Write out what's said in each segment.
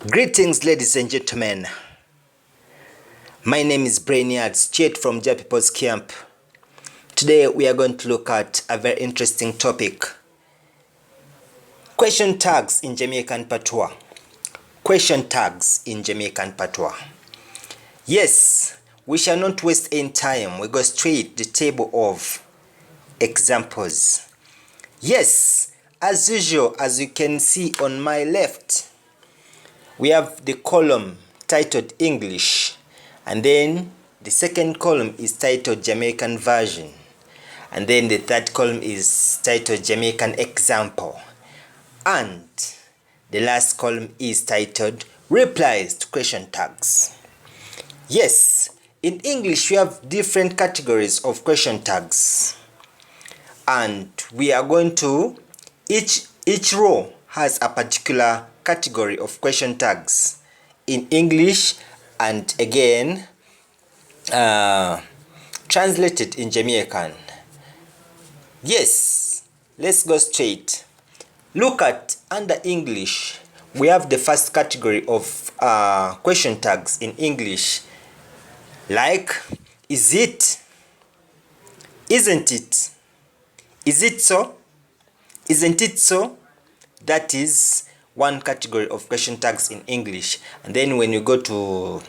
Greetings, ladies and gentlemen. My name is Brein, straight from Ja People's Camp. Today we are going to look at a very interesting topic. Question tags in Jamaican Patois. Question tags in Jamaican Patois. Yes, we shall not waste any time. We go straight to the table of examples. Yes, as usual, as you can see on my left, we have the column titled English, and then the second column is titled Jamaican version, and then the third column is titled Jamaican example, and the last column is titled Replies to question tags. Yes, in English we have different categories of question tags, and we are going to each row has a particular category of question tags in English, and again translated in Jamaican. Yes, let's go straight. Look at under English, we have the first category of question tags in English, like is it, isn't it, is it so, isn't it so. That is one category of question tags in English. And then when you go to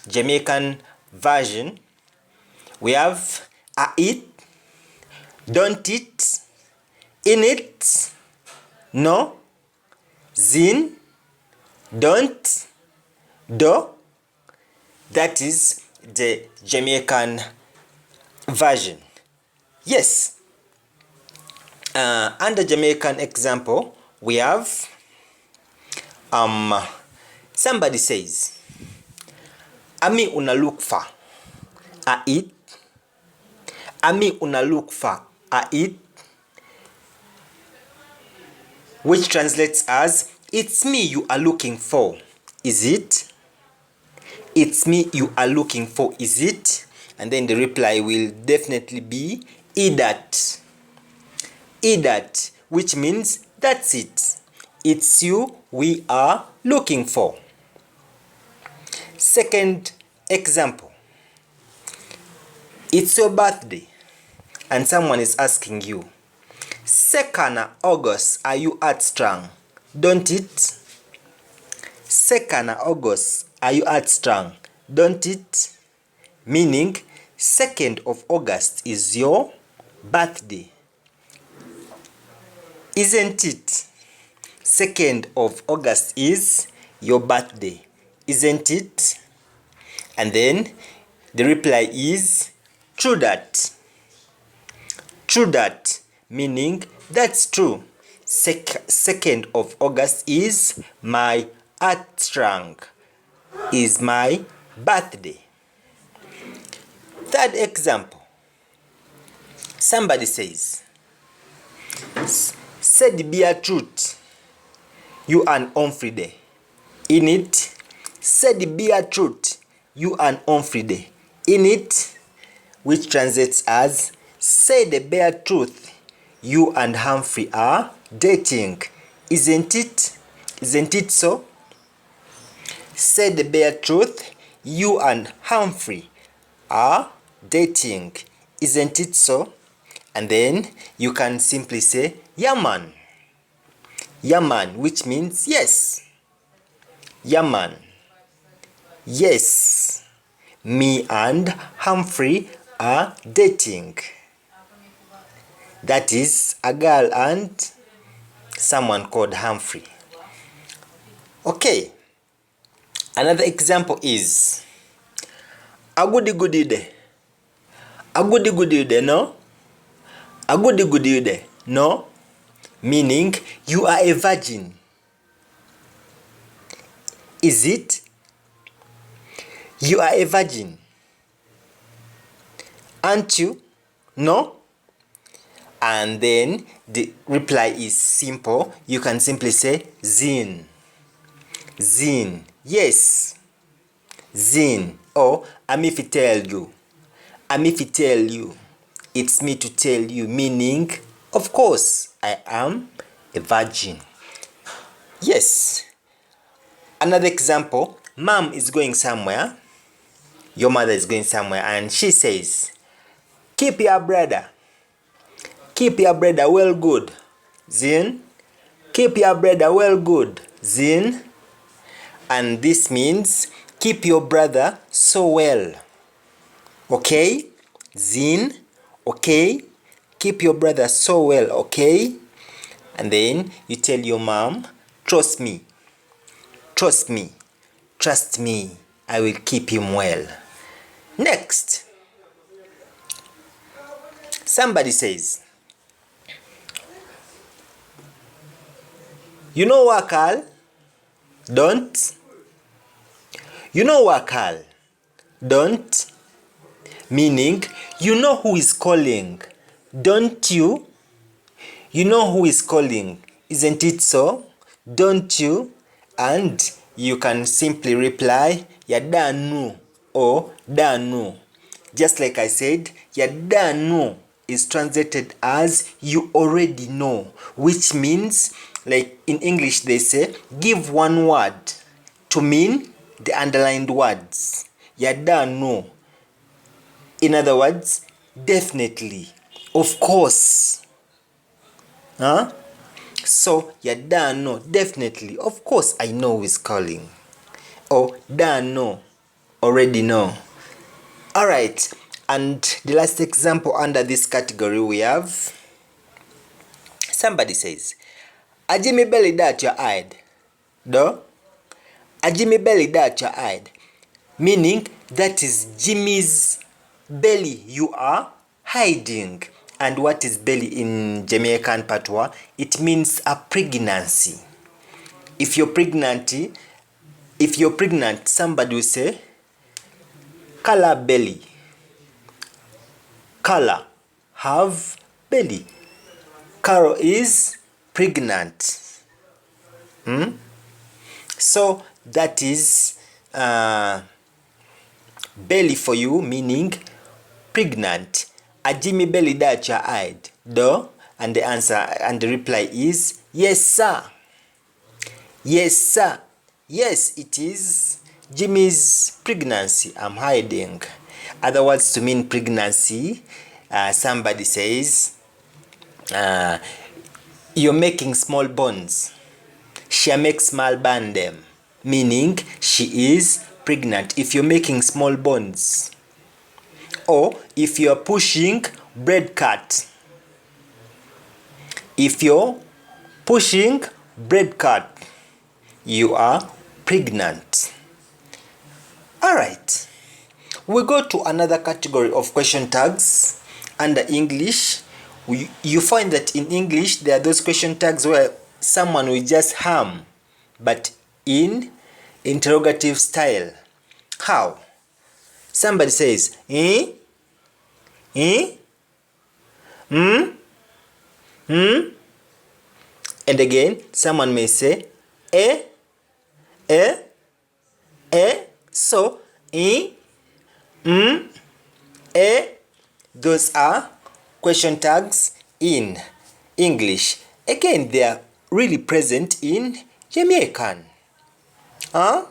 Jamaican version, we have it, don't it, in it, no, zin, don't, do. That is the Jamaican version. Yes, under Jamaican example, we have somebody says, ami una look for a it, ami una look for a it, which translates as it's me you are looking for, is it? It's me you are looking for, is it? And then the reply will definitely be that, which means that's it. It's you we are looking for. Second example. It's your birthday and someone is asking you, 2nd August, are you heartstrong? Don't it? 2nd August, are you heartstrong? Don't it? Meaning 2nd of August is your birthday. Isn't it? 2nd of August is your birthday, isn't it? And then the reply is true that. True that, meaning that's true. 2nd of August is my heartstrong, is my birthday. Third example. Somebody says, said be a truth, you an unfriday. In it, said be a truth, you an unfriday. In it, which translates as say the bare truth, you and Humphrey are dating. Isn't it? Isn't it so? Say the bare truth, you and Humphrey are dating. Isn't it so? And then you can simply say yeah man. Yeah man, which means yes. Yeah man. Yes. Me and Humphrey are dating. That is a girl and someone called Humphrey. Okay. Another example is a goody day. A goody day, no? A goody day, no? Meaning you are a virgin. Is it? You are a virgin. Aren't you? No? And then the reply is simple. You can simply say zin. Zin. Yes. Zin. Or I'm if tell you. I'm if tell you. It's me to tell you. Meaning, of course, I am a virgin. Yes. Another example, mom is going somewhere, your mother is going somewhere, and she says, keep your brother well good, zin, keep your brother well good, zin, and this means keep your brother so well, okay, zin, okay, keep your brother so well, okay, and then you tell your mom, trust me, trust me, I will keep him well. Next, somebody says, you know Wakal? Don't. You know Wakal? Don't. Meaning, you know who is calling, don't you? You know who is calling, isn't it so? Don't you? And you can simply reply, ya danu or danu. Just like I said, ya danu is translated as you already know, which means, like in English they say, give one word to mean the underlined words. Ya danu. In other words, definitely, of course. Huh? So, ya dano, definitely, of course I know who is calling. Or dano, already know. Alright, and the last example under this category we have, somebody says, Ajimi belly that your eyed. Do? Ajimi belly that your eyed. Meaning, that is Jimmy's belly you are hiding. And what is belly in Jamaican Patois? It means a pregnancy. If you're pregnant, somebody will say, color belly. Color, have belly. Carol is pregnant. So that is belly for you, meaning pregnant. Ajimi belly that your eyed. Do? And the answer and the reply is yes, sir. Yes, sir. Yes, it is Jimmy's pregnancy I'm hiding. Other words to mean pregnancy, somebody says, you're making small bones. She makes small band them. Meaning she is pregnant if you're making small bones. Or if you're pushing bread cart. If you're pushing bread cart, you are pregnant. Alright, we go to another category of question tags under English. You find that in English there are those question tags where someone will just hum, but in interrogative style. How? Somebody says, eh? Eh? Hmm? Hmm? And again, someone may say, eh? Eh? Eh? So, eh? Eh? Those are question tags in English. Again, they are really present in Jamaican. Huh?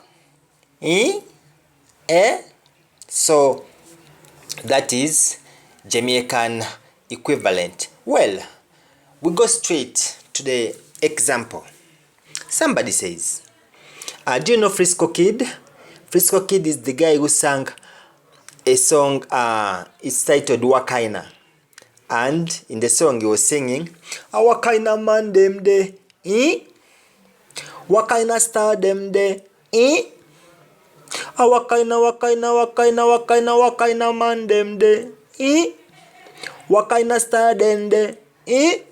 Eh? Eh? So, that is Jamaican equivalent. Well, we go straight to the example. Somebody says, do you know Frisco Kid? Frisco Kid is the guy who sang a song, it's titled Wakaina. And in the song he was singing, Wakaina man dem de, eh? Wakaina star dem de, eh? Wakaina man dem de, eh? Wakaina star dem de, eh?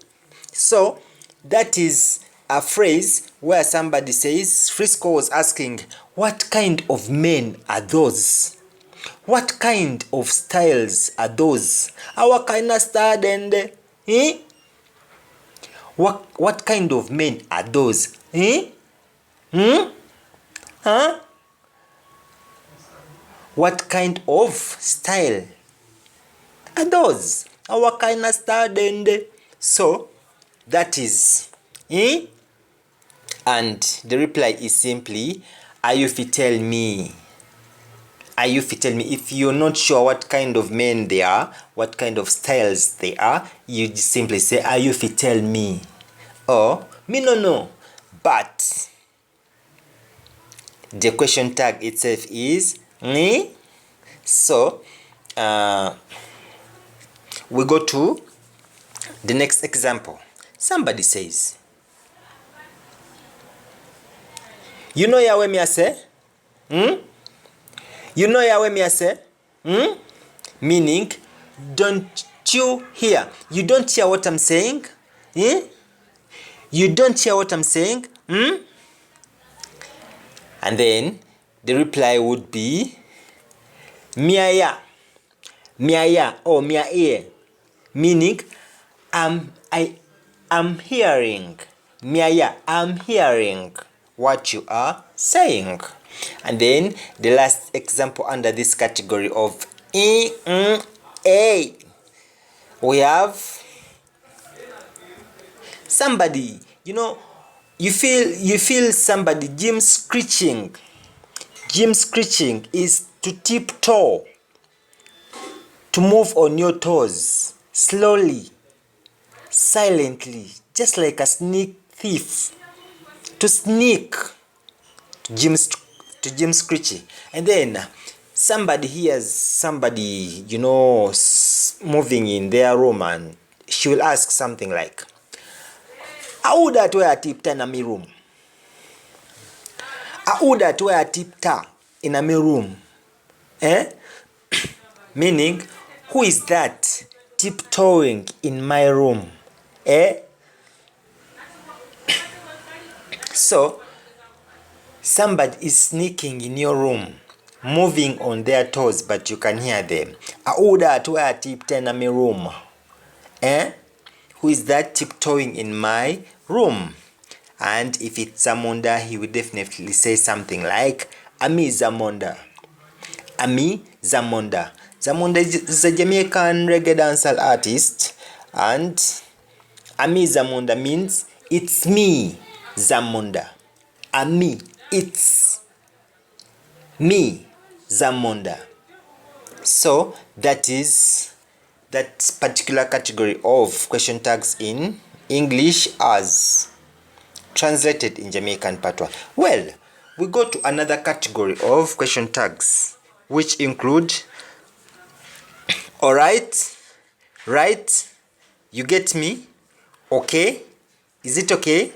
So, that is a phrase where somebody says, Frisco was asking, what kind of men are those? What kind of styles are those? Our kind of star then, eh? What kind of men are those? Eh? Huh? What kind of style are those? Our kind of star then. So that is, eh? And the reply is simply, Are you fit tell me? Are you fit tell me? If you're not sure what kind of men they are, what kind of styles they are, you just simply say, are you fit tell me? Or, me no know. But the question tag itself is me. So, we go to the next example. Somebody says, you know ya way me I say? You know ya way me I say? Meaning, don't you hear? You don't hear what I'm saying? You don't hear what I'm saying? And then the reply would be m4a, m4a or m4a, meaning I'm hearing. m4a, I'm hearing what you are saying. And then the last example under this category of a, we have somebody, you feel somebody Jim screeching. Jim screeching is to tiptoe, to move on your toes, slowly, silently, just like a sneak thief, to sneak, to Jim screeching. And then somebody hears somebody, moving in their room, and she will ask something like, how that way I tiptoe in my room? How that way I tiptoe in my room? Meaning, who is that tiptoeing in my room? So, somebody is sneaking in your room, moving on their toes, but you can hear them. How that way I tiptoe in my room? Who is that tiptoeing in my room? And if it's Zamonda, he will definitely say something like, Ami Zamonda. Ami Zamonda. Zamonda is a Jamaican reggae dancehall artist, and Ami Zamonda means it's me, Zamonda. Ami, it's me, Zamonda. So that is that particular category of question tags in English as translated in Jamaican Patois. Well, we go to another category of question tags, which include alright, right, you get me, okay, is it okay?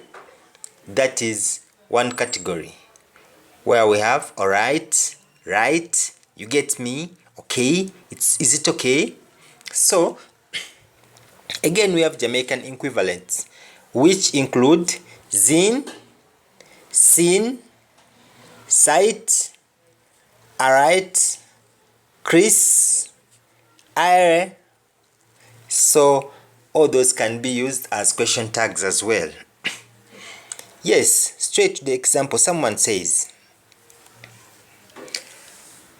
That is one category where we have alright, right, you get me, okay, is it okay? So again we have Jamaican equivalents, which include zin, sin, sight, alright, Chris, ire. So all those can be used as question tags as well. Yes, straight to the example. Someone says,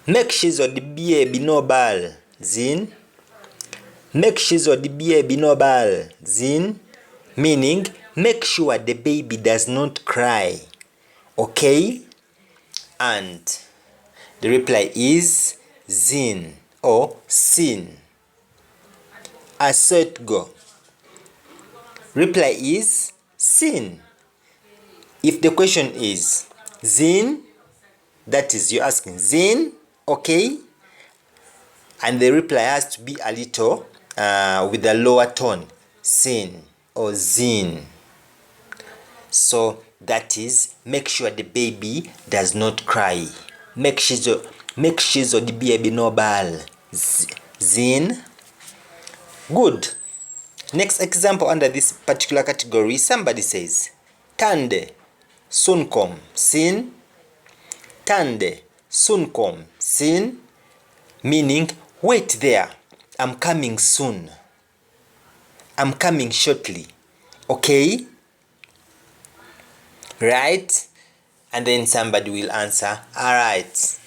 make shizo the baby no ball, zin. Make shizo the baby no ball, zin. Meaning, make sure the baby does not cry. Okay? And the reply is zin or sin. Assert go. Reply is sin. If the question is zin, that is you're asking zin, okay? And the reply has to be a little with a lower tone, sin or zin. So that is make sure the baby does not cry. Make sure the baby no ball. Zin. Good. Next example under this particular category, somebody says, Tande, soon come, sin. Tande, soon come, sin. Meaning, wait there, I'm coming soon. I'm coming shortly. Okay? Right? And then somebody will answer, alright.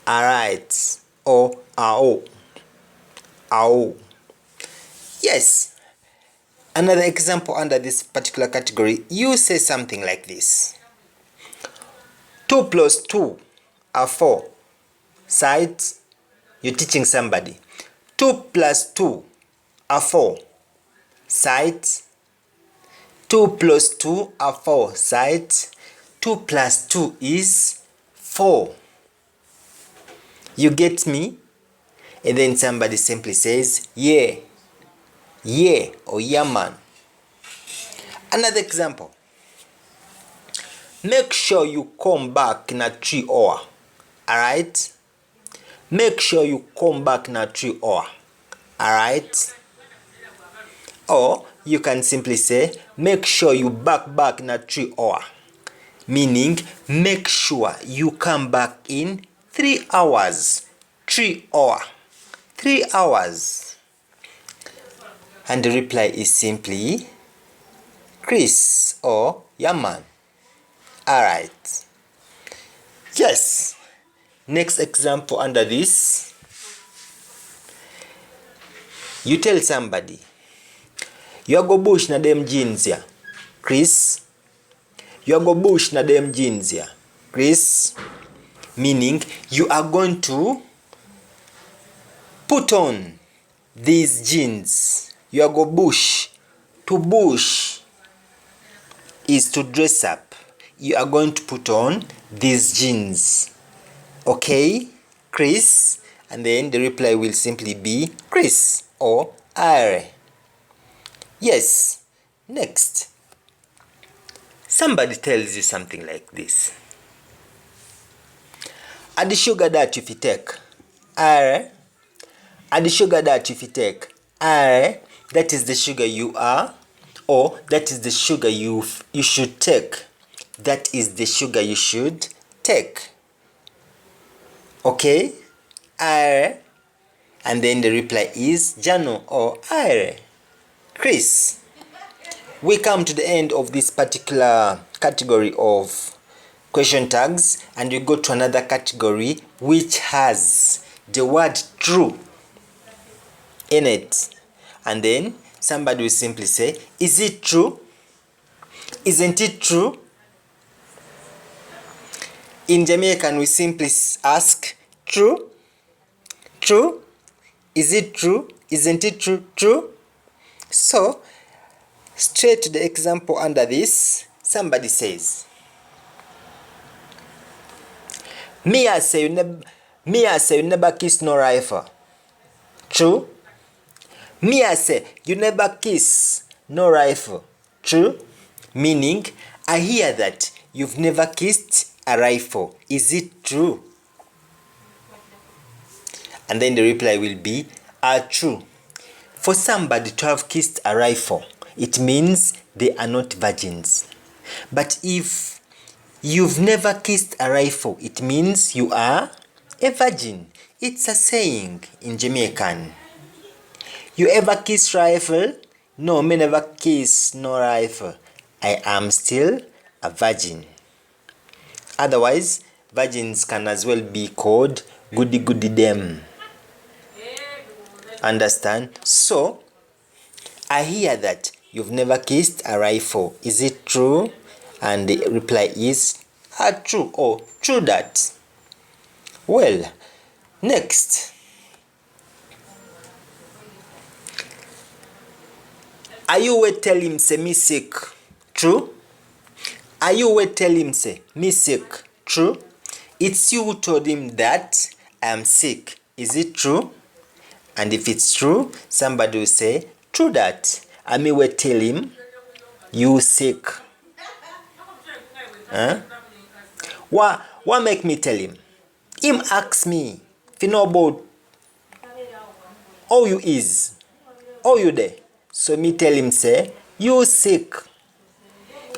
Alright. Or, ao. Ao. Yes. Another example under this particular category, you say something like this. Tu 2 plus 2 are 4. Sight, you're teaching somebody. 2 plus 2 are 4. Sight. 2 plus 2 are 4. Sight. 2 plus 2 is 4. You get me? And then somebody simply says, yeah. Yeah, or yeah man. Another example. Make sure you come back in a 3 hour. Alright? Make sure you come back in a 3 hour. Alright? Or you can simply say, make sure you back in a 3 hour. Meaning, make sure you come back in 3 hours. 3 hour. 3 hours. And the reply is simply Chris or Yaman. Alright. Yes. Next example under this. You tell somebody, you go bush na dem jeans ya, Chris. You go bush na dem jeans ya, Chris. Meaning you are going to put on these jeans. You go bush. To bush is to dress up. You are going to put on these jeans. Okay, Chris. And then the reply will simply be Chris or Are. Yes. Next. Somebody tells you something like this. Add the sugar that if you take. Are. Add the sugar that if you take. Are. That is the sugar you are. Or that is the sugar you should take. That is the sugar you should take. Okay? Are. And then the reply is Jano or Are. Chris. We come to the end of this particular category of question tags, and we go to another category which has the word true in it. And then somebody will simply say, is it true? Isn't it true? In Jamaican, we simply ask, true? True? Is it true? Isn't it true? True? So, straight to the example under this, somebody says, me I say you never kiss no rifle. True? Me I say you never kiss no rifle. True? Meaning, I hear that you've never kissed a rifle. Is it true? And then the reply will be, true. For somebody to have kissed a rifle, it means they are not virgins. But if you've never kissed a rifle, it means you are a virgin. It's a saying in Jamaican. You ever kiss rifle? No, me never kiss no rifle. I am still a virgin. Otherwise, virgins can as well be called goody goody them. Understand? So, I hear that you've never kissed a rifle. Is it true? And the reply is true or true that. Well, next. Are you we tell him say me sick? True? Are you we tell him say me sick? True? It's you who told him that I am sick. Is it true? And if it's true, somebody will say, true that. I mean, we tell him, you sick. Huh? What make me tell him? Him ask me, if you know about how you is, how you there. So me tell him, say, you sick.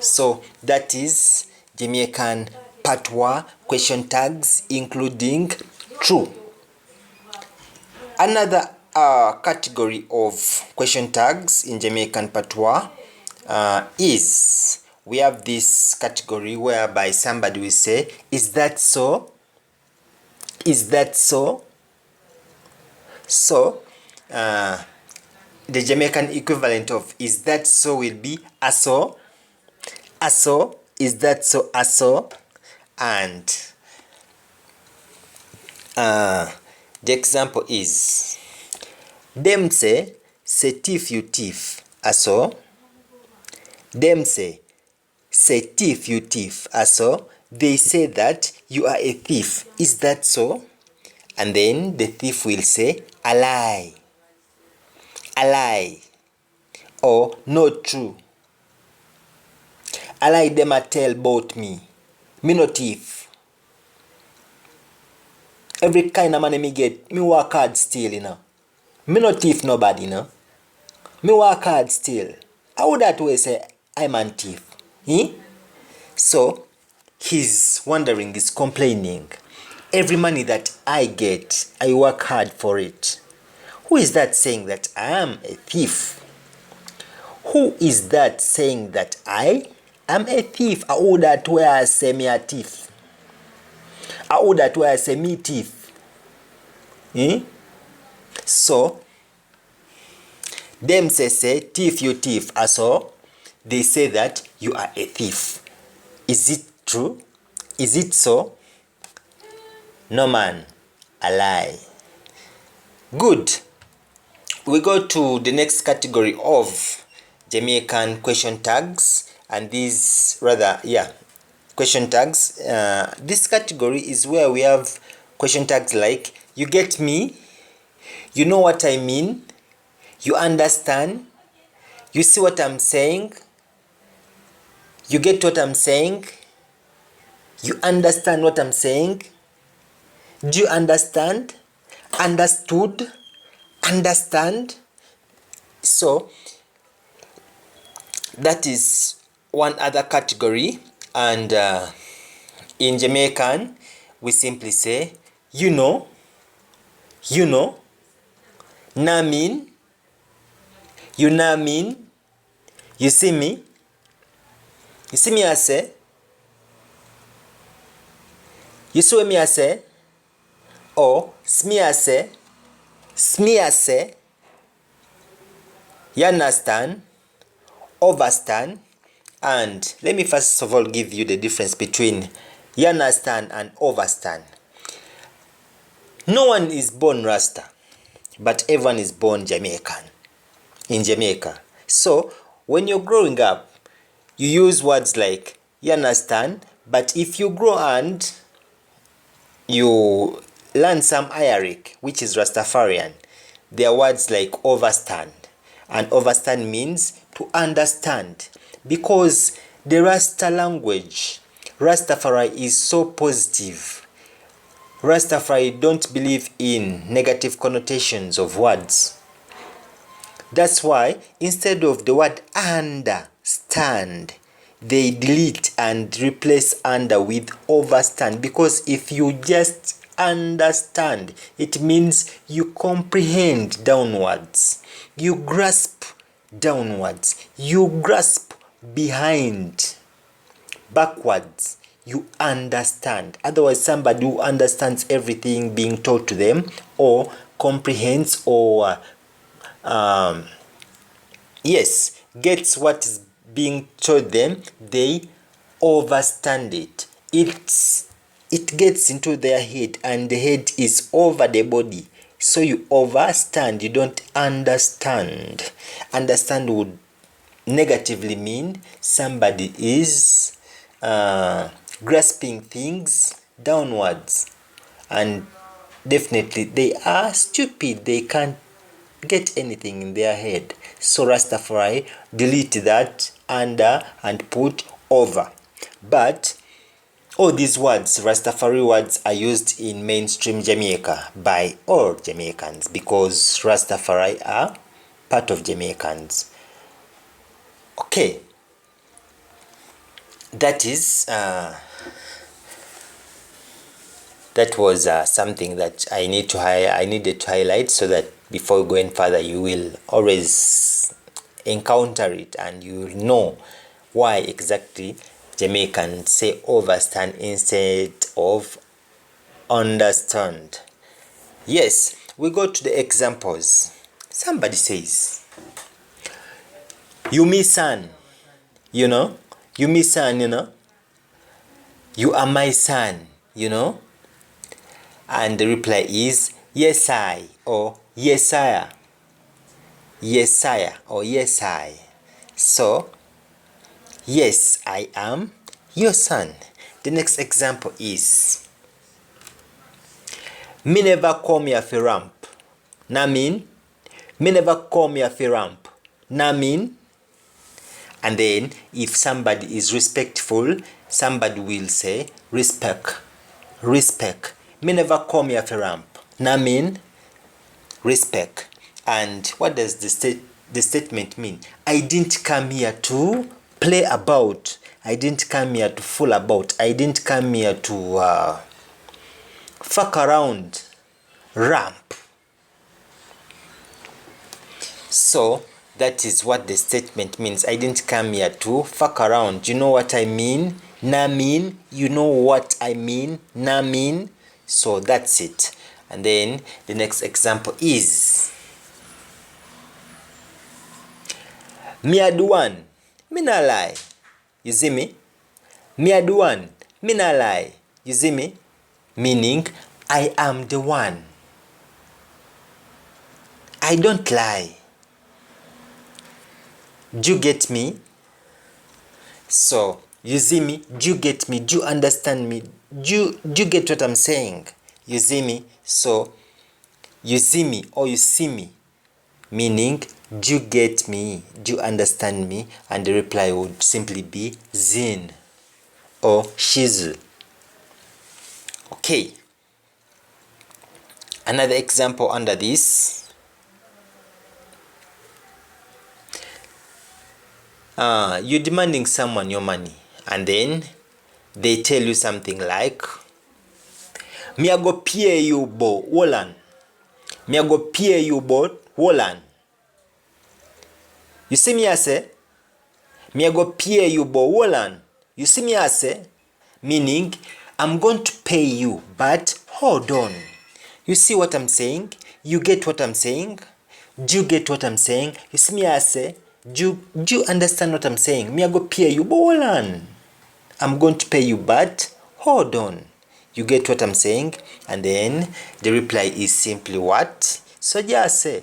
So that is Jamaican Patois question tags, including true. Another category of question tags in Jamaican Patois is, we have this category whereby somebody will say, is that so? Is that so? So, the Jamaican equivalent of is that so will be aso. Aso, is that so? Aso. And the example is, them say thief you thief aso. Them say thief you thief aso. They say that you are a thief. Is that so? And then the thief will say a lie, or not true. A lie them a tell about me. Me no thief. Every kind of money me get, me work hard still, you know. Me no thief nobody, you know. Me work hard still. How that way say I'm a thief? So he's wondering, he's complaining. Every money that I get, I work hard for it. Who is that saying that I am a thief? Who is that saying that I am a thief? How that way I say me a thief? How that way I say me thief? So them say thief you thief. So they say that you are a thief. Is it true? Is it so? No man, a lie. Good. We go to the next category of Jamaican question tags, and these question tags. This category is where we have question tags like you get me, you know what I mean, you understand, you see what I'm saying, you get what I'm saying, you understand what I'm saying, do you understand, understood, understand. So that is one other category. And in Jamaican we simply say you know, na mean, you na mean, you see me I say, you see me I say, or sme I say, you understand, overstand. And let me first of all give you the difference between you understand and overstand. No one is born Rasta, but everyone is born Jamaican in Jamaica. So when you're growing up, you use words like you understand, but if you grow and you learn some Ayaric, which is Rastafarian, there are words like overstand. And overstand means to understand. Because the Rasta language, Rastafari is so positive. Rastafari don't believe in negative connotations of words. That's why instead of the word understand, they delete and replace under with overstand. Because if you just understand, it means you comprehend downwards, you grasp downwards, you grasp behind, backwards, you understand. Otherwise, somebody who understands everything being taught to them, or comprehends, or gets what is being told them, they overstand it. It gets into their head, and the head is over the body. So you overstand, you don't understand. Understand would negatively mean somebody is grasping things downwards, and definitely they are stupid, they can't get anything in their head. So Rastafari delete that under and put over. But all these words, Rastafari words, are used in mainstream Jamaica by all Jamaicans, because Rastafari are part of Jamaicans. Okay, that is that was something that I needed to highlight, so that before going further you will always encounter it and you will know why exactly Jamaicans say overstand instead of understand. Yes, we go to the examples. Somebody says, you me son, you know, You are my son, you know. And the reply is yes I, or yes sire. Yes sire, or yes I. So yes I am your son. The next example is me never come here for ramp. Na mean me never come here for ramp. Na mean. And then if somebody is respectful, somebody will say respect. Respect. Me never come here for ramp. Na mean respect. And what does the statement mean? I didn't come here to play about. I didn't come here to fool about. I didn't come here to fuck around. Ramp. So that is what the statement means. I didn't come here to fuck around. You know what I mean? Na mean. You know what I mean? Na mean. So that's it. And then the next example is me a do one. Me na lie. You see me? Me a do one. Me na lie. You see me? Meaning I am the one. I don't lie. Do you get me? So, you see me? Do you get me? Do you understand me? Do you get what I'm saying? You see me? So, you see me or you see me. Meaning, do you get me? Do you understand me? And the reply would simply be zin or shizu. Okay. Another example under this. You're demanding someone your money and then they tell you something like me I go pay you bo wolan. Me I go pay you bo wolan. You see me I say? Me I go pay you bo wolan. You see me I say? Meaning I'm going to pay you, but hold on. You see what I'm saying? You get what I'm saying? Do you get what I'm saying? You see me I say? Do you understand what I'm saying? Me I go pay you, but hold on. I'm going to pay you, but hold on. You get what I'm saying? And then the reply is simply what? So just say.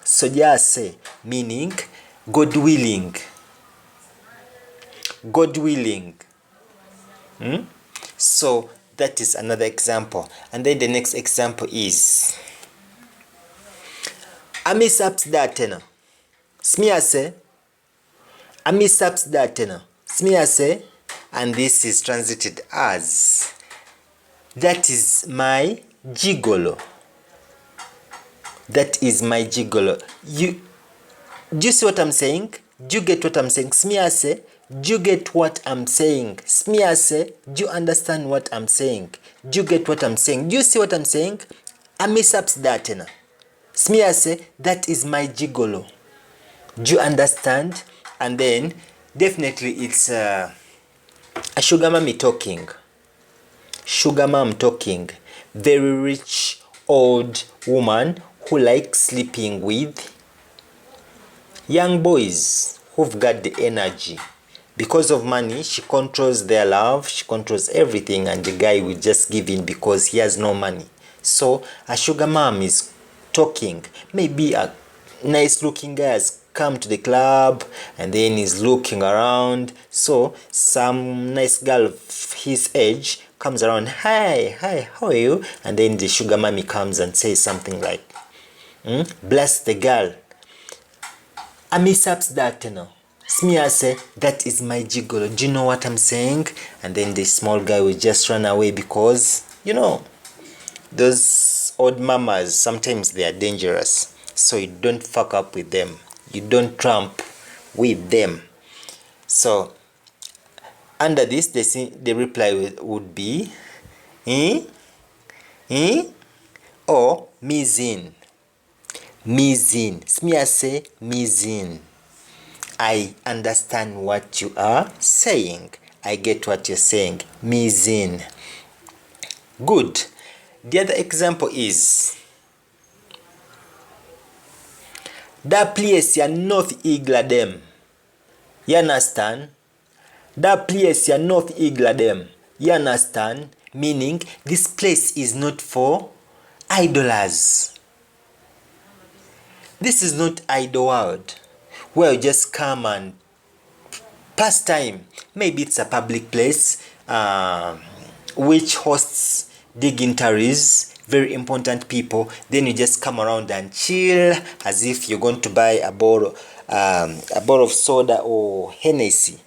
So just say. Meaning, God willing. God willing. So that is another example. And then the next example is Ami saps datena. Smia say. Ami saps datena. Smia say. And this is translated as that is my gigolo. That is my gigolo. Do you see what I'm saying? Do you get what I'm saying? Smia say. Do you get what I'm saying? Smia say. Do you understand what I'm saying? Do you get what I'm saying? Do you see what I'm saying? Ami saps datena. Smia say that is my gigolo. Do you understand? And then definitely it's a sugar mommy talking. Sugar mom talking. Very rich old woman who likes sleeping with young boys who've got the energy. Because of money, she controls their love, she controls everything, and the guy will just give in because he has no money. So a sugar mom is talking. Maybe a nice looking guy has come to the club and then he's looking around. So some nice girl of his age comes around, hi, how are you? And then the sugar mommy comes and says something like, bless the girl. Ami saps that, you know. Smia say, that is my gigolo. Do you know what I'm saying? And then the small guy will just run away because, you know, those old mamas, sometimes they are dangerous. So you don't fuck up with them. You don't trump with them. So under this, the reply would be, or mizin. Mizin. Smia say mizin. I understand what you are saying. I get what you're saying. Mizin. Good. The other example is that place ya North Igla them. You understand? That place ya North Igla them. You understand? Meaning this place is not for idlers. This is not idle world where you just come and pass time. Maybe it's a public place which hosts dignitaries, very important people. Then you just come around and chill as if you're going to buy a bottle of soda or Hennessy.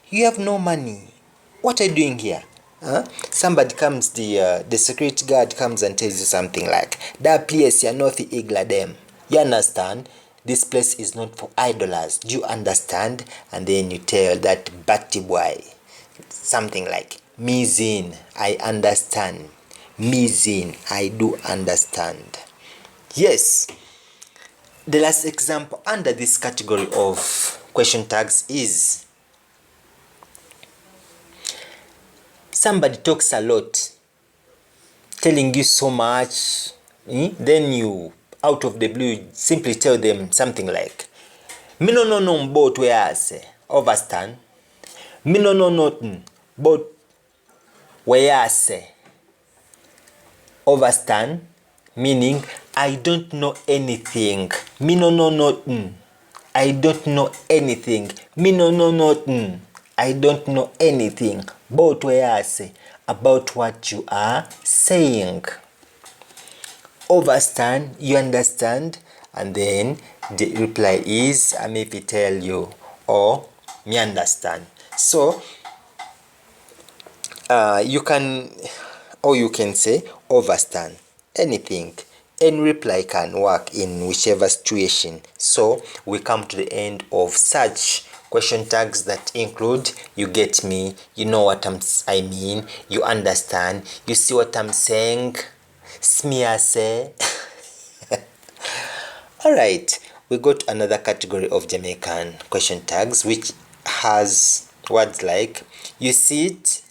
You have no money. What are you doing here? Somebody comes, the security guard comes and tells you something like, that place you're not the igla them. You understand? This place is not for idlers. Do you understand? And then you tell that batty boy something like, Mizin, I understand. Mizin, I do understand. Yes. The last example under this category of question tags is somebody talks a lot, telling you so much, then you, out of the blue, simply tell them something like, me no know no about where I say, overstand. Me no know nothing about where I say, overstand. Meaning, I don't know anything. Me no know nothing. I don't know anything. Me no know nothing. I don't know anything about where I say, about what you are saying. Overstand, you understand, and then the reply is I may tell you or me understand. So you can say overstand. Anything, any reply can work in whichever situation. So we come to the end of such question tags that include you get me, you know what I mean, you understand, you see what I'm saying, smear say. Alright, we got another category of Jamaican question tags which has words like you see it,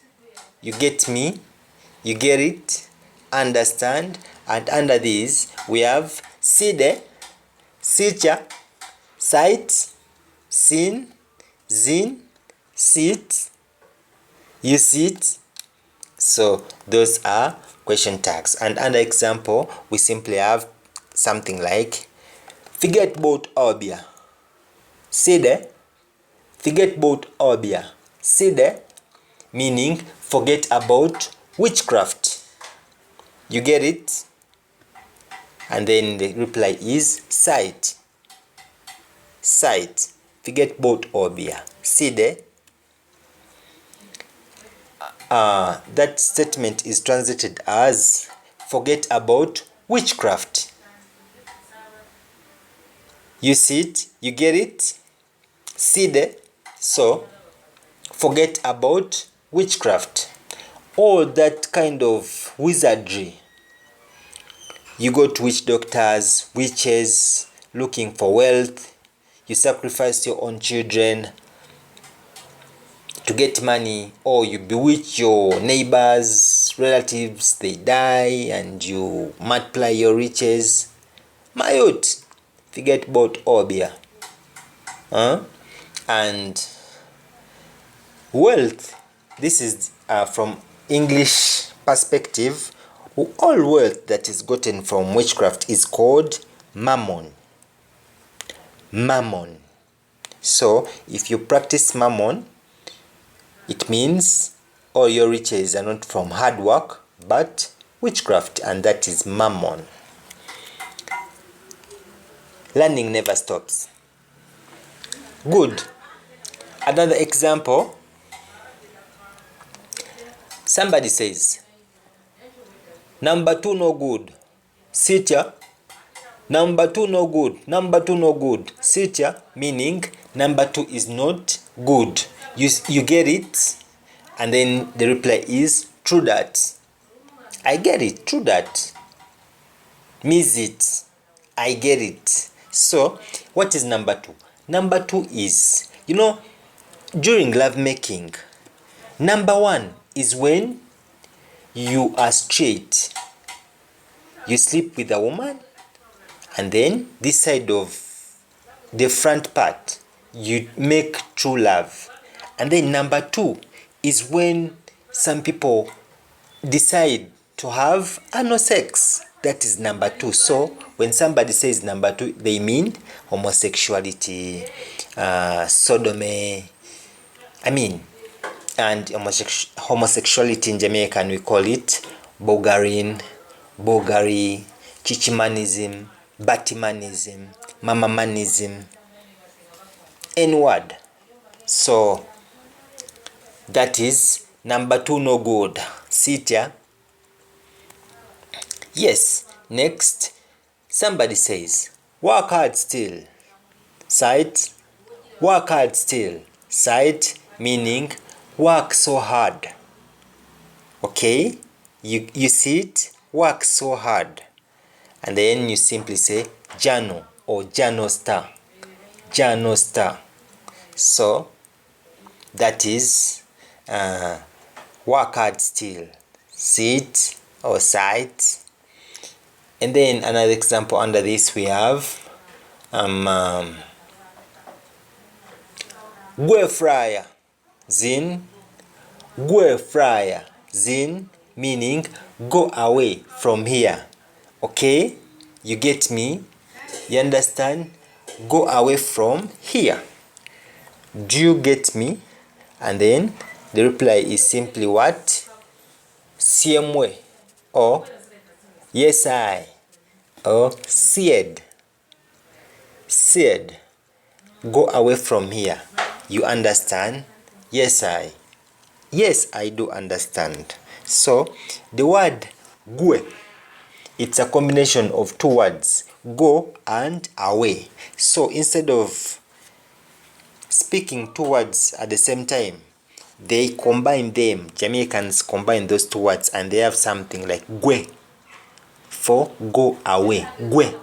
you get me, you get it, understand, and under these we have see the, seecha, sight, seen, zin, sit, you see it. So those are question tags. And under example we simply have something like forget about Obia, see the, forget about Obia, see the, meaning forget about witchcraft. You get it? And then the reply is sight. Sight. Forget about Obia. See there? That statement is translated as forget about witchcraft. You see it? You get it? See there? So, forget about witchcraft. All that kind of wizardry. You go to witch doctors, witches, looking for wealth. You sacrifice your own children to get money, or you bewitch your neighbors, relatives, they die, and you multiply your riches. My youth, forget about Obia. And wealth, this is from English perspective. All wealth that is gotten from witchcraft is called mammon. Mammon. So if you practice mammon, it means all your riches are not from hard work but witchcraft, and that is mammon. Learning never stops. Good. Another example. Somebody says, number 2 no good. Sit ya. Number 2 no good. Number 2 no good. Sit ya, meaning number 2 is not good. You get it? And then the reply is true that. I get it. True that. Miss it. I get it. So, what is number 2? Number 2 is, during love making, number 1 is when you are straight. You sleep with a woman, and then this side of the front part, you make true love. And then number 2 is when some people decide to have anal sex. That is number 2. So when somebody says number 2, they mean homosexuality, sodomy, and homosexuality in Jamaican we call it bogarin, bogary, chichimanism, batimanism, mamamanism, N-word. So that is number 2, no good. Sit ya. Yes. Next, somebody says work hard still. Sight. Work hard still. Sight meaning work so hard. Okay, you see it, work so hard. And then you simply say journal or journal star. Journal star. So that is work hard still. Sit or sight. And then another example under this we have Gwe fryer, zin. Gwe fryer, zin, meaning go away from here. Okay, you get me? You understand? Go away from here. Do you get me? And then the reply is simply what? Siemwe or yes I or said. Said. Go away from here. You understand? Yes I. Yes, I do understand. So the word gwe, it's a combination of 2 words, go and away. So instead of speaking 2 words at the same time, they combine them. Jamaicans combine those 2 words and they have something like gwe for go away. Gwe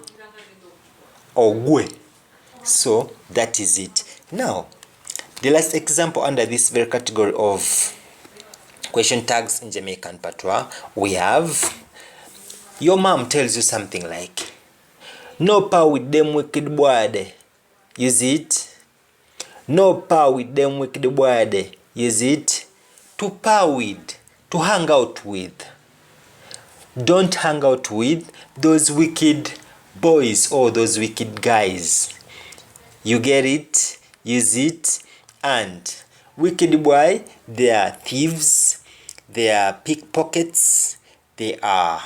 or gwe. So that is it. Now, the last example under this very category of question tags in Jamaican Patois, we have your mom tells you something like no power with them wicked boy. Use it. No power with them wicked boy. Use it. To power with, to hang out with. Don't hang out with those wicked boys or those wicked guys. You get it? Use it. And wicked boy, they are thieves, they are pickpockets, they are,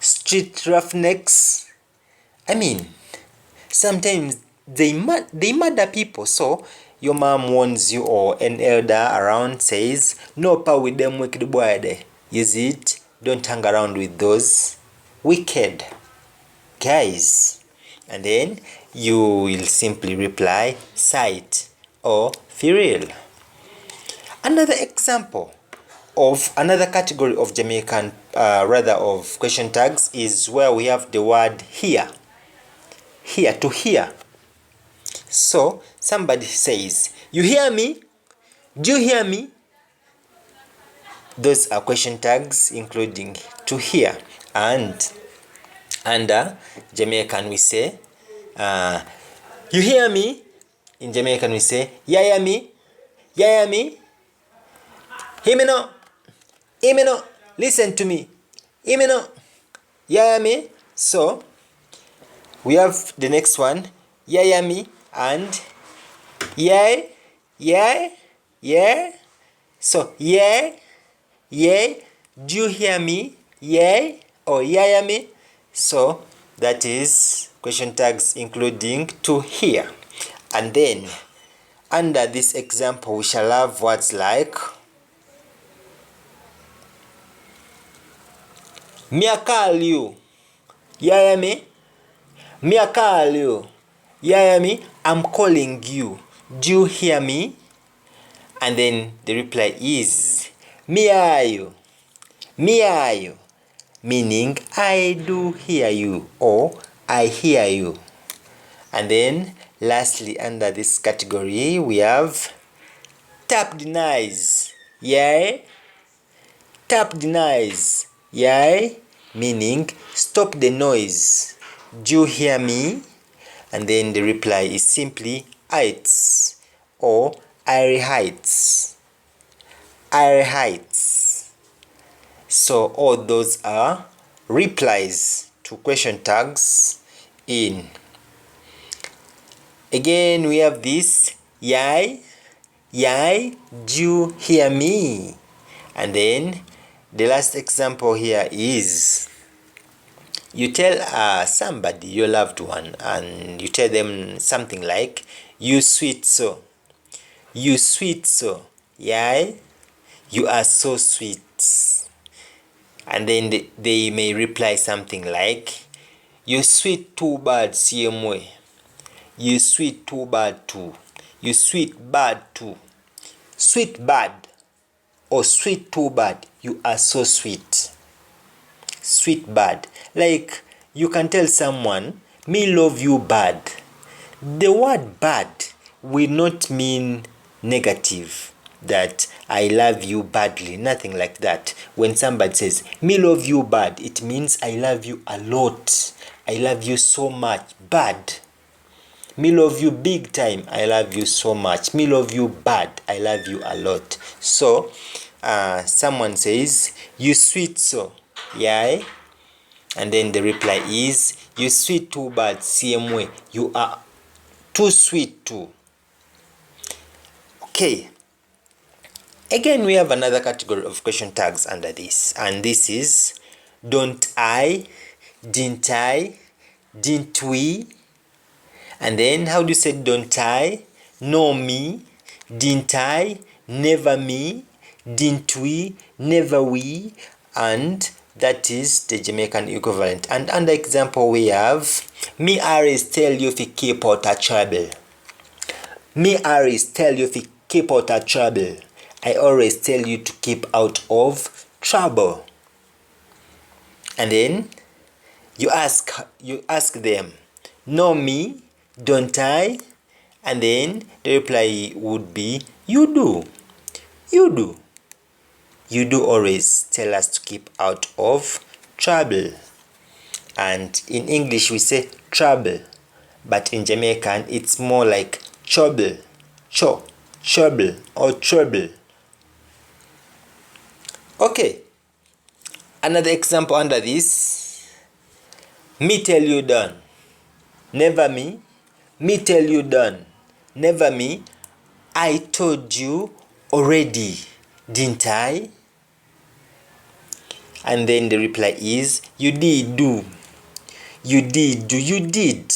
street roughnecks. Sometimes they murder people. So your mom warns you, or an elder around says, no power with them wicked boy. Use it. Don't hang around with those wicked guys. And then you will simply reply sight or for real. Another example of another category of Jamaican, of question tags is where we have the word hear. Hear, to hear. So somebody says, you hear me? Do you hear me? Those are question tags including to hear. And under Jamaican we say, you hear me? In Jamaican we say, ya hear me? Ya hear me? Hear me no? Hear me no? Listen to me. Hear me no? Ya hear me? So we have the next one, ya hear me, and yeah, yeah, yeah. So yeah, yeah. Do you hear me? Yeah or ya hear me? So that is question tags including to hear. And then under this example we shall have words like me I call you. You hear me? Me I call you. You hear me? I'm calling you. Do you hear me? And then the reply is me hear you. Me hear you. Meaning I do hear you or I hear you. And then lastly under this category we have tap the noise. Yeah? Tap the noise. Yeah? Meaning stop the noise. Do you hear me? And then the reply is simply heights or airy heights. our heights. So all those are replies to question tags in. Again, we have this Yaad, Yaad, do you hear me? And then the last example here is you tell somebody, your loved one, and you tell them something like, you sweet so, you sweet so, Yaad, you are so sweet. And then they may reply something like, you sweet too bad same way, you sweet too bad too, you sweet bad too, sweet bad or sweet too bad, you are so sweet. Sweet bad, like you can tell someone, me love you bad. The word bad will not mean negative, that I love you badly, nothing like that. When somebody says me love you bad, it means I love you a lot, I love you so much. Bad, me love you big time, I love you so much. Me love you bad, I love you a lot. So someone says you sweet so, yeah, and then the reply is you sweet too bad same way, you are too sweet too. Okay, again we have another category of question tags under this, and this is don't I, didn't I, didn't we. And then how do you say don't I? No me, didn't I, never me, didn't we, never we, and that is the Jamaican equivalent. And under example we have, me always tell you if you keep out of trouble. Me always tell you if you keep out of trouble. I always tell you to keep out of trouble. And then you ask them, know me, don't I? And then the reply would be, you do. You do. You do always tell us to keep out of trouble. And in English we say trouble, but in Jamaican it's more like trouble, trouble or trouble. Okay, another example under this, me tell you done, never me, me tell you done, never me, I told you already, didn't I? And then the reply is, you did do, you did do, you did.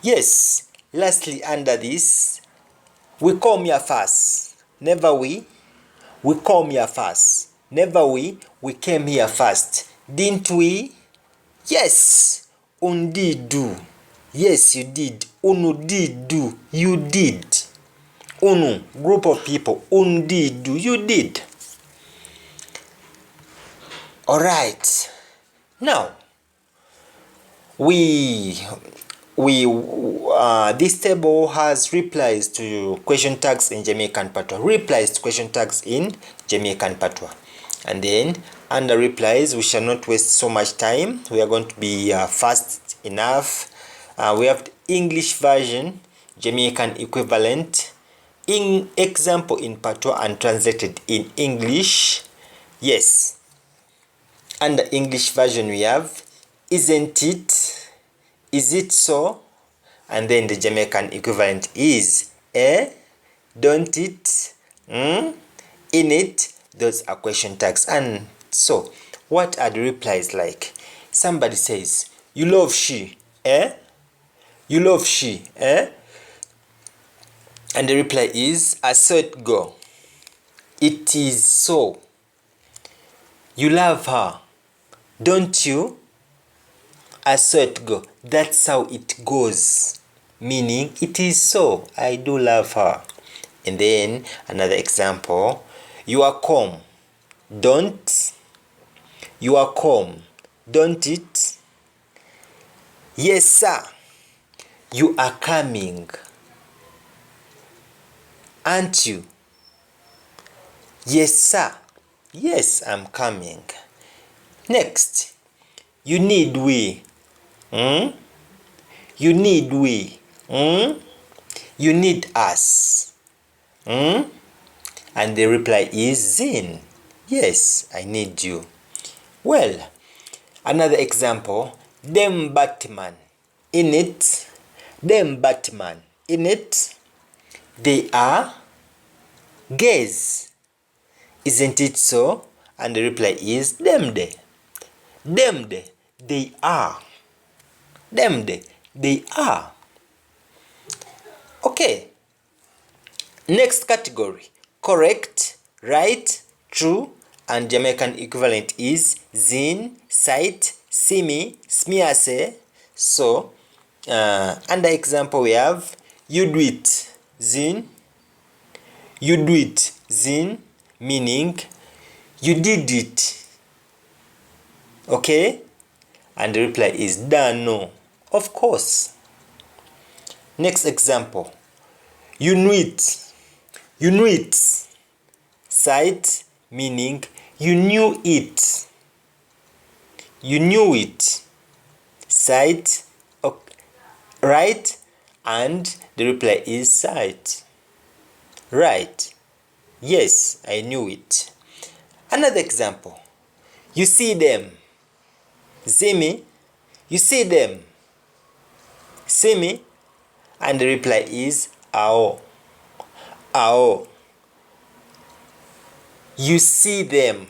Yes, lastly under this, we come here first, never we come here first, never we came here first, didn't we? Yes, did do, yes you did, unu did do, you did. Unu, group of people, did do, you did. Alright, now this table has replies to question tags in Jamaican Patois, replies to question tags in Jamaican Patois. And then under replies, we shall not waste so much time, we are going to be fast enough. We have the English version, Jamaican equivalent, in example in Patois and translated in English. Yes, under English version we have, isn't it, is it so, and then the Jamaican equivalent is don't it, in it. Those are question tags. And so what are the replies like? Somebody says, you love she, you love she, and the reply is, I saw it go, it is so. You love her, don't you? I saw it go, that's how it goes, meaning it is so, I do love her. And then another example, you are calm, don't, you are calm, don't it? Yes sir, you are coming, aren't you? Yes sir, yes I'm coming. Next, you need we, you need we, you need us, And the reply is zin. Yes, I need you. Well, another example, them Batman. In it, them Batman. In it, they are gays. Isn't it so? And the reply is them de. Them de, they are. Them de, they are. Okay. Next category, correct, right, true, and Jamaican equivalent is zin, sight, simi, smiase. So, under example we have you do it, zin, you do it, zin, meaning you did it. Okay? And the reply is da no, of course. Next example, you knew it. You knew it. Sight, meaning you knew it. You knew it. Sight, okay. Right, and the reply is sight. Right. Yes, I knew it. Another example. You see them. See me? You see them. See me? And the reply is ao. Ao. You see them,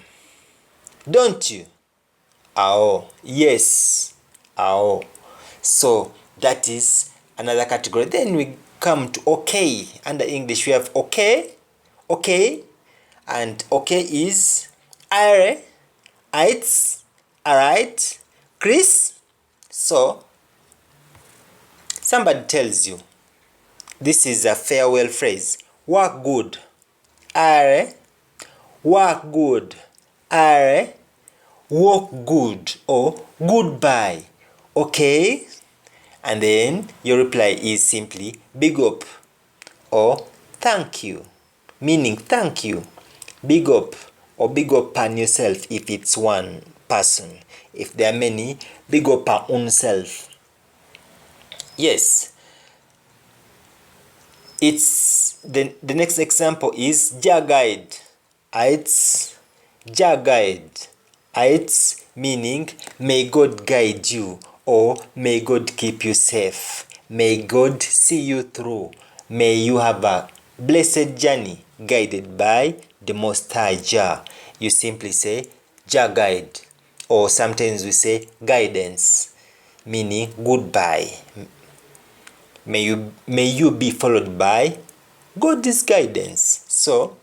don't you? Ao. Yes. Ao. So that is another category. Then we come to okay. Under English we have okay. Okay. And okay is are, it's, alright, Chris. So somebody tells you, this is a farewell phrase. Work good. Are. Work good. Are. Work good or goodbye. Okay? And then your reply is simply big up or thank you. Meaning thank you. Big up or big up on yourself if it's one person. If there are many, big up on own self. Yes. It's the next example is Jaguide. It's Jaguide. It's meaning may God guide you or may God keep you safe. May God see you through. May you have a blessed journey guided by the Most High Jah. You simply say Jah guide, or sometimes we say guidance, meaning goodbye. May you be followed by God's guidance. So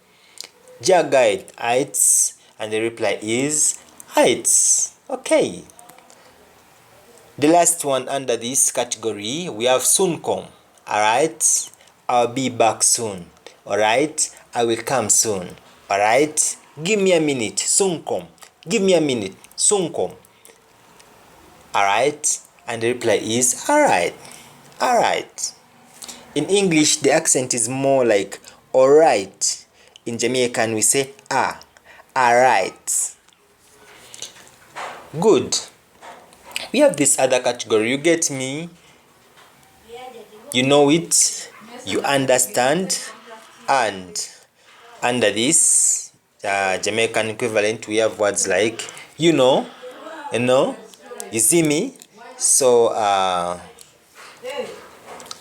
Jah guide heights, and the reply is heights. Okay. The last one under this category we have soon come. Alright, I'll be back soon. Alright, I will come soon. Alright, give me a minute, soon come. Give me a minute, soon come. Alright, and the reply is alright. Alright. In English, the accent is more like alright. In Jamaican, we say alright. Good. We have this other category. You get me? You know it. You understand. And under this Jamaican equivalent, we have words like you know, you see me. So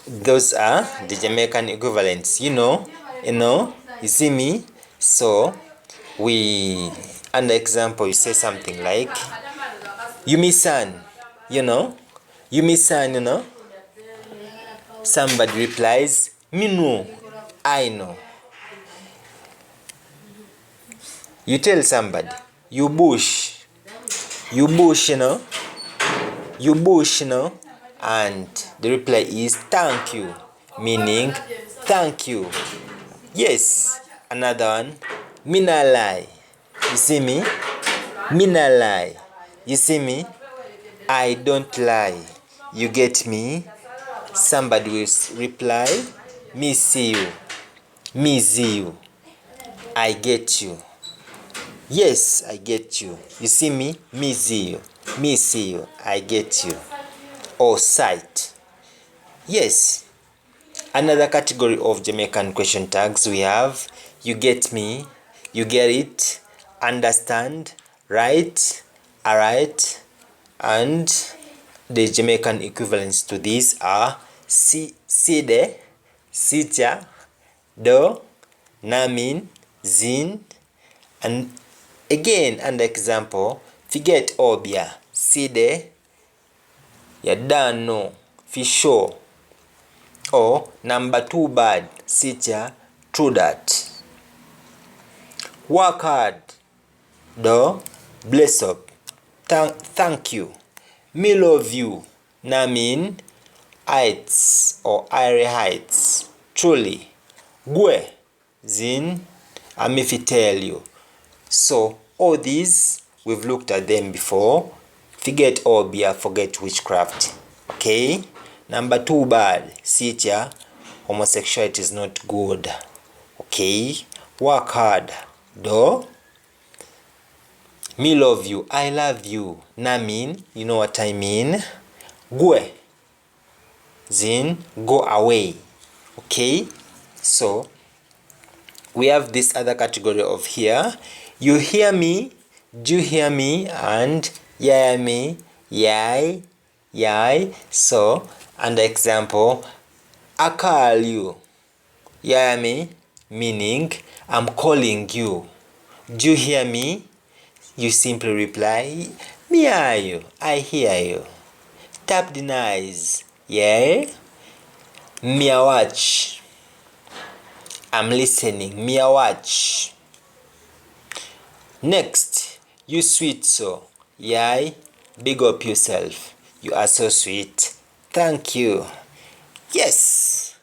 those are the Jamaican equivalents. You know, you see me. So we, under example, you say something like you me son, you me son, Somebody replies, me know, I know. You tell somebody, you bush, you bush, you bush, and the reply is thank you, meaning thank you. Yes, another one, me na lie. You see me? Me na lie. You see me? I don't lie. You get me? Somebody will reply, me see you. Me see you. I get you. Yes, I get you. You see me? Me see you. Me see you. I get you. Or sight. Yes. Another category of Jamaican question tags we have you get me, you get it, understand, right, alright, and the Jamaican equivalents to these are side, sitya, do, namin, zin, and again under example, forget obia, side, yadano, for sure, or number 2 bad, sitya, true that. Work hard, do, bless up, thank you, me love you, namin, heights or airy heights, truly, gwe, zin, I'm if I tell you. So all these we've looked at them before. Forget obia, forget witchcraft. Okay, number 2 bad, sitya, homosexuality is not good. Okay, work hard, do, me love you, I love you, namin, you know what I mean, gwe, zin, go away. Okay, so we have this other category of here, you hear me, do you hear me, and yeah me, yai, yai. So under example, I call you, yeah me, meaning I'm calling you. Do you hear me? You simply reply, me hear you, I hear you. Tap the eyes, yeah. Me a watch, I'm listening, me a watch. Next, you sweet so, yeah. Big up yourself, you are so sweet, thank you. Yes.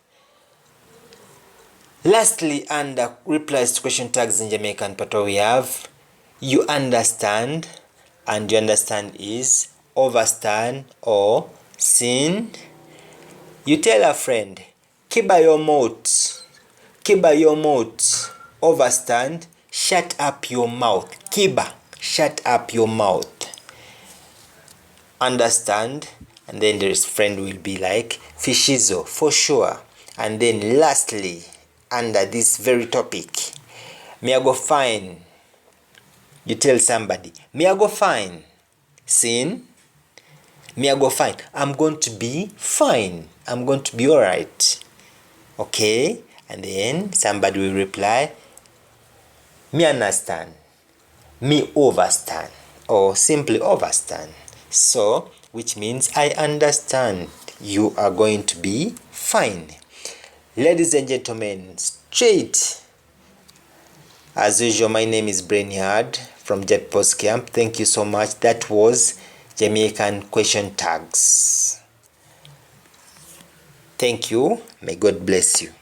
Lastly, under replies to question tags in Jamaican Patois, we have you understand, and you understand is overstand or sin. You tell a friend, keep your mouth, overstand, shut up your mouth, kiba, shut up your mouth, understand, and then this friend will be like fishizo, for sure. And then lastly, under this very topic, me I go fine, you tell somebody, me I go fine, sin, me I go fine, I'm going to be fine, I'm going to be alright. Okay, and then somebody will reply, me understand, me overstand, or simply overstand. So which means I understand, you are going to be fine. Ladies and gentlemen, straight as usual, my name is Brein Yaad from Jet Post Camp. Thank you so much. That was Jamaican question tags. Thank you. May God bless you.